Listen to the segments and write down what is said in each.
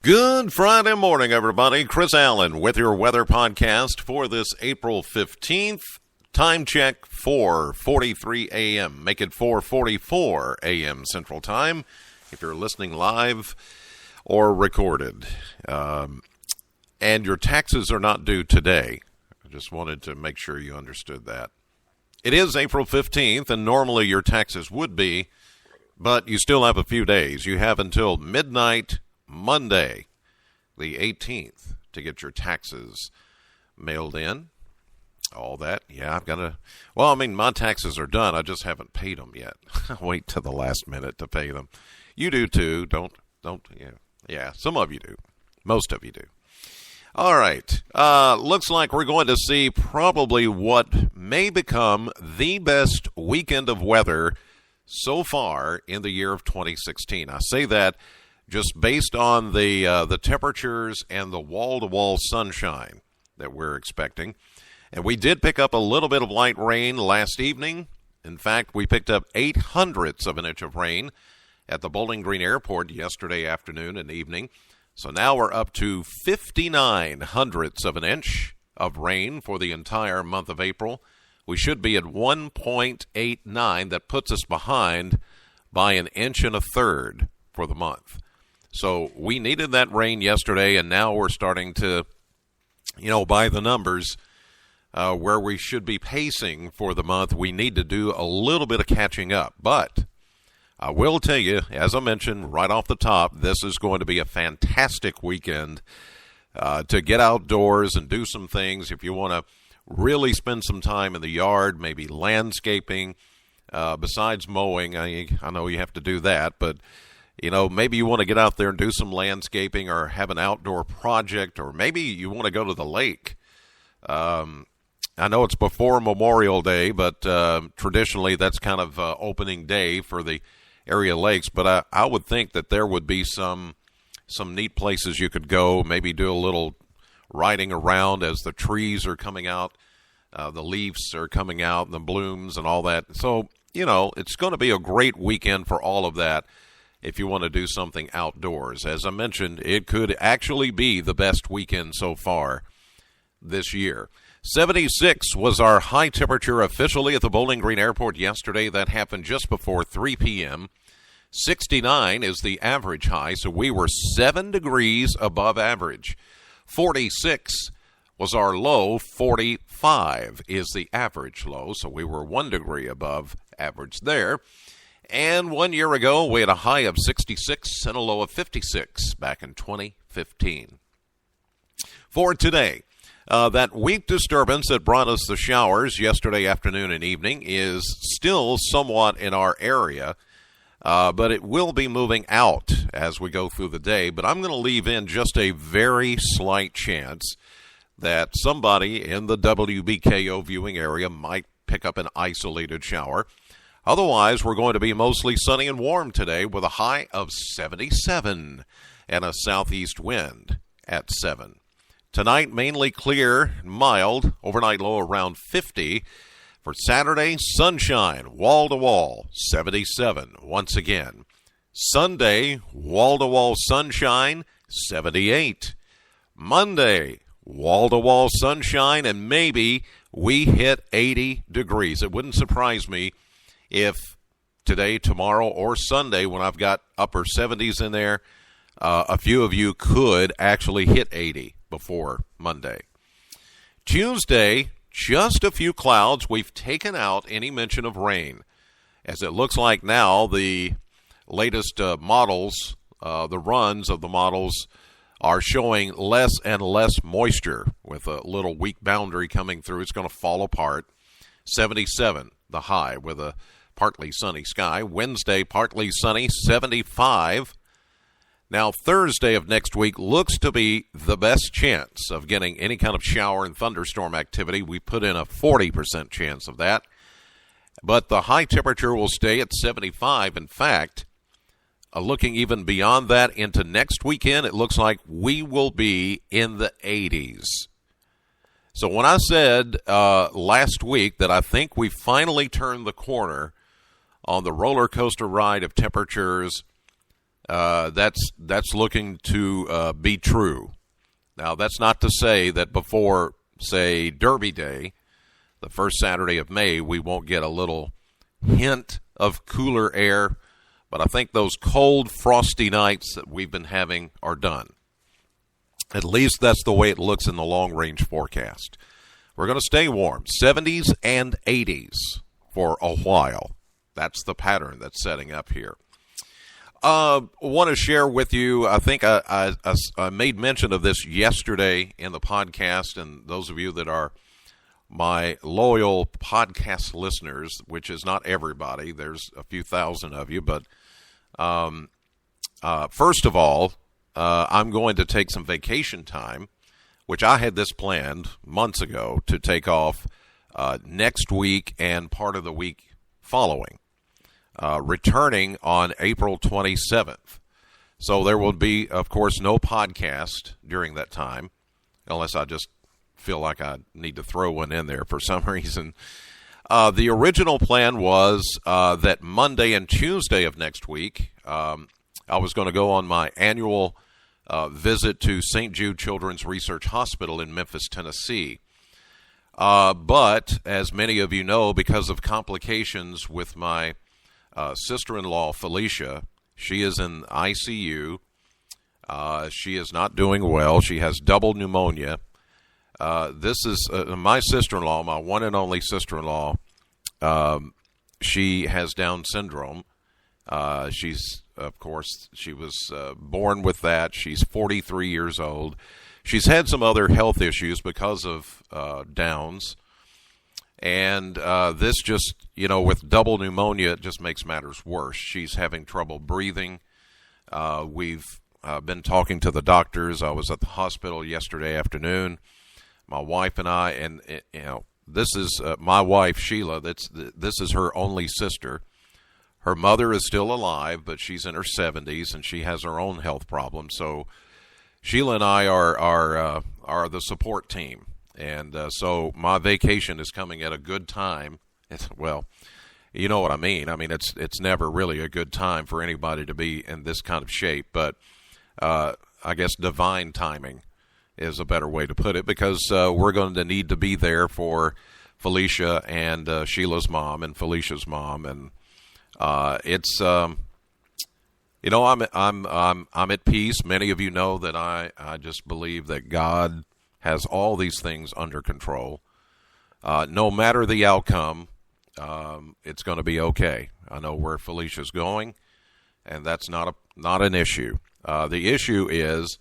Good Friday morning, everybody. Chris Allen with your weather podcast for this April 15th. Time check, 4:43 a.m. Make it 4:44 a.m. Central Time if you're listening live or recorded. And your taxes are not due today. I just wanted to make sure you understood that. It is April 15th, and normally your taxes would be, but you still have a few days. You have until midnight Monday, the 18th, to get your taxes mailed in. All that. Yeah, my taxes are done. I just haven't paid them yet. Wait till the last minute to pay them. You do too. Don't. Yeah, some of you do. Most of you do. All right. Looks like we're going to see probably what may become the best weekend of weather so far in the year of 2016. I say that just based on the temperatures and the wall-to-wall sunshine that we're expecting. And we did pick up a little bit of light rain last evening. In fact, we picked up 0.08 of an inch of rain at the Bowling Green Airport yesterday afternoon and evening. So now we're up to 0.59 of an inch of rain for the entire month of April. We should be at 1.89. That puts us behind by 1.33 inches for the month. So we needed that rain yesterday, and now we're starting to, by the numbers, where we should be pacing for the month, we need to do a little bit of catching up. But I will tell you, as I mentioned right off the top, this is going to be a fantastic weekend to get outdoors and do some things. If you want to really spend some time in the yard, maybe landscaping, besides mowing, I know you have to do that, but maybe you want to get out there and do some landscaping or have an outdoor project, or maybe you want to go to the lake. I know it's before Memorial Day, but traditionally that's kind of opening day for the area lakes. But I would think that there would be some neat places you could go, maybe do a little riding around as the trees are coming out, the leaves are coming out, and the blooms and all that. So, it's going to be a great weekend for all of that. If you want to do something outdoors. As I mentioned, it could actually be the best weekend so far this year. 76 was our high temperature officially at the Bowling Green Airport yesterday. That happened just before 3 p.m. 69 is the average high, so we were 7 degrees above average. 46 was our low. 45 is the average low, so we were 1 degree above average there. And 1 year ago, we had a high of 66 and a low of 56 back in 2015. For today, that weak disturbance that brought us the showers yesterday afternoon and evening is still somewhat in our area, but it will be moving out as we go through the day. But I'm going to leave in just a very slight chance that somebody in the WBKO viewing area might pick up an isolated shower. Otherwise, we're going to be mostly sunny and warm today with a high of 77 and a southeast wind at 7. Tonight, mainly clear, mild, overnight low around 50. For Saturday, sunshine, wall-to-wall, 77 once again. Sunday, wall-to-wall sunshine, 78. Monday, wall-to-wall sunshine, and maybe we hit 80 degrees. It wouldn't surprise me if today, tomorrow, or Sunday, when I've got upper 70s in there, a few of you could actually hit 80 before Monday. Tuesday, just a few clouds. We've taken out any mention of rain. As it looks like now, the latest models, the runs of the models, are showing less and less moisture with a little weak boundary coming through. It's going to fall apart. 77, the high, with a partly sunny sky. Wednesday, partly sunny, 75. Now, Thursday of next week looks to be the best chance of getting any kind of shower and thunderstorm activity. We put in a 40% chance of that. But the high temperature will stay at 75. In fact, looking even beyond that into next weekend, it looks like we will be in the 80s. So when I said last week that I think we finally turned the corner on the roller coaster ride of temperatures that's looking to be true. Now, that's not to say that before, say, Derby Day, the first Saturday of May, we won't get a little hint of cooler air, but I think those cold, frosty nights that we've been having are done. At least that's the way it looks in the long-range forecast. We're going to stay warm, 70s and 80s for a while. That's the pattern that's setting up here. Want to share with you, I think I made mention of this yesterday in the podcast, and those of you that are my loyal podcast listeners, which is not everybody, there's a few thousand of you, but first of all, I'm going to take some vacation time, which I had this planned months ago to take off next week and part of the week following. Returning on April 27th. So there will be, of course, no podcast during that time, unless I just feel like I need to throw one in there for some reason. The original plan was that Monday and Tuesday of next week, I was going to go on my annual visit to St. Jude Children's Research Hospital in Memphis, Tennessee. But, as many of you know, because of complications with my sister-in-law, Felicia, she is in ICU. She is not doing well. She has double pneumonia. This is my sister-in-law, my one and only sister-in-law. She has Down syndrome. She's, of course, she was born with that. She's 43 years old. She's had some other health issues because of Downs. And this just, with double pneumonia, it just makes matters worse. She's having trouble breathing. We've been talking to the doctors. I was at the hospital yesterday afternoon, my wife and I, and this is my wife, Sheila. This is her only sister. Her mother is still alive, but she's in her 70s, and she has her own health problems. So Sheila and I are the support team. And so my vacation is coming at a good time. Well, you know what I mean. I mean, it's never really a good time for anybody to be in this kind of shape. But I guess divine timing is a better way to put it, because we're going to need to be there for Felicia and Sheila's mom and Felicia's mom. And it's I'm at peace. Many of you know that I just believe that God has all these things under control. No matter the outcome, it's going to be okay. I know where Felicia's going, and that's not an issue. The issue is,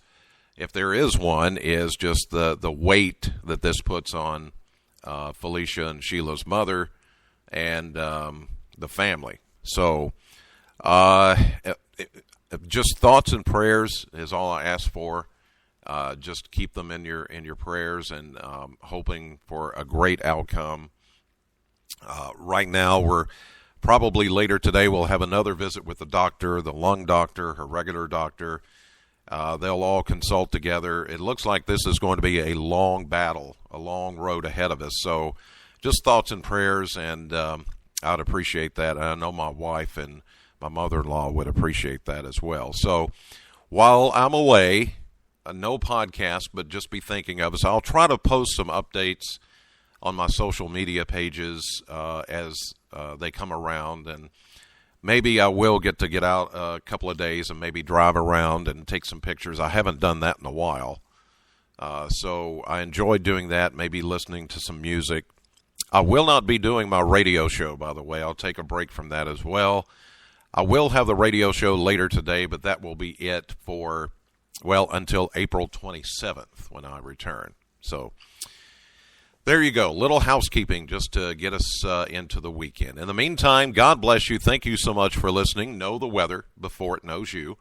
if there is one, is just the weight that this puts on Felicia and Sheila's mother and the family. So just thoughts and prayers is all I ask for. Just keep them in your prayers, and hoping for a great outcome. Right now, we're probably later today we'll have another visit with the doctor, the lung doctor, her regular doctor. They'll all consult together. It looks like this is going to be a long battle, a long road ahead of us. So just thoughts and prayers, and I'd appreciate that. I know my wife and my mother-in-law would appreciate that as well. So while I'm away, no podcast, but just be thinking of us. I'll try to post some updates on my social media pages as they come around, and maybe I will get out a couple of days and maybe drive around and take some pictures. I haven't done that in a while, so I enjoy doing that, maybe listening to some music. I will not be doing my radio show, by the way. I'll take a break from that as well. I will have the radio show later today, but that will be it for, until April 27th when I return. So there you go. Little housekeeping just to get us into the weekend. In the meantime, God bless you. Thank you so much for listening. Know the weather before it knows you.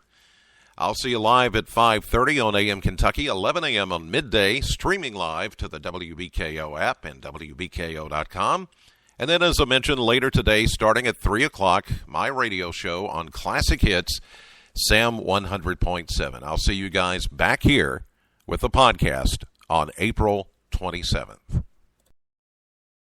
I'll see you live at 5:30 on AM Kentucky, 11 a.m. on midday, streaming live to the WBKO app and WBKO.com. And then, as I mentioned, later today, starting at 3 o'clock, my radio show on Classic Hits, Sam 100.7. I'll see you guys back here with the podcast on April 27th.